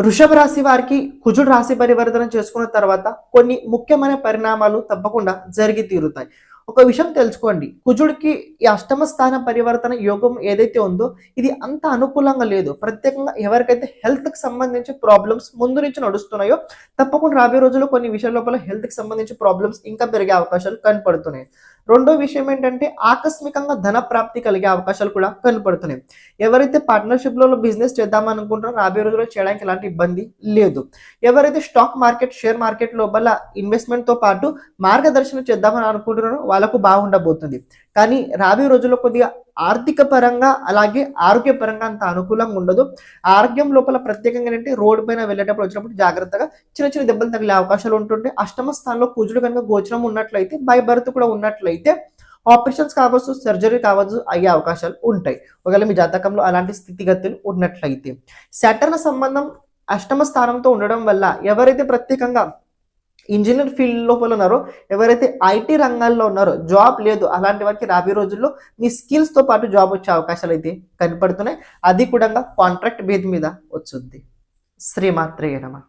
వృషభ రాశి వారికి కుజుడు రాశి పరివర్తన చేసుకున్న తర్వాత కొన్ని ముఖ్యమైన పరిణామాలు తప్పకుండా జరిగి తీరుతాయి. ఒక విషయం తెలుసుకోండి, కుజుడికి ఈ అష్టమ స్థాన పరివర్తన యోగం ఏదైతే ఉందో ఇది అంత అనుకూలంగా లేదు. ప్రత్యేకంగా ఎవరికైతే హెల్త్ కి సంబంధించి ప్రాబ్లమ్స్ ముందు నుంచి నడుస్తున్నాయో తప్పకుండా రాబోయే రోజుల్లో కొన్ని విషయాల లోపల హెల్త్ కి సంబంధించి ప్రాబ్లమ్స్ ఇంకా పెరిగే అవకాశాలు కనపడుతున్నాయి. రెండో విషయం ఏంటంటే ఆకస్మికంగా ధన ప్రాప్తి కలిగే అవకాశాలు కూడా కనపడుతున్నాయి. ఎవరైతే పార్ట్నర్షిప్ లో బిజినెస్ చేద్దామనుకుంటారో రాబోయే రోజుల్లో చేయడానికి ఎలాంటి ఇబ్బంది లేదు. ఎవరైతే స్టాక్ మార్కెట్ షేర్ మార్కెట్ లోపల ఇన్వెస్ట్మెంట్ తో పాటు మార్గదర్శనం చేద్దామని అనుకుంటున్నారో వాళ్ళకు బాగుండబోతుంది. కానీ రాబోయే రోజుల్లో కొద్దిగా ఆర్థిక పరంగా అలాగే ఆరోగ్యపరంగా అంత అనుకూలంగా ఉండదు. ఆరోగ్యం లోపల ప్రత్యేకంగా ఏంటంటే రోడ్డు పైన వెళ్ళేటప్పుడు వచ్చినప్పుడు జాగ్రత్తగా చిన్న చిన్న దెబ్బలు తగిలే అవకాశాలు ఉంటుంటే అష్టమ స్థానంలో కుజుడు కనుక గోచరం ఉన్నట్లయితే బై బర్త్ కూడా ఉన్నట్లయితే ఆపరేషన్స్ కావచ్చు, సర్జరీ కావచ్చు అయ్యే అవకాశాలు ఉంటాయి ఒకవేళ మీ జాతకంలో అలాంటి స్థితిగతులు ఉన్నట్లయితే. సాటర్న్ సంబంధం అష్టమ స్థానంతో ఉండడం వల్ల ఎవరైతే ప్రత్యేకంగా ఇంజనీర్ ఫీల్డ్ లోపల ఉన్నారో, ఎవరైతే ఐటీ రంగాల్లో ఉన్నారో జాబ్ లేదు అలాంటి వారికి రాబోయే రోజుల్లో మీ స్కిల్స్ తో పాటు జాబ్ వచ్చే అవకాశాలు అయితే కనపడుతున్నాయి. అది కూడా కాంట్రాక్ట్ బేస్ మీద వచ్చుద్ది. శ్రీమాత్రే నమః.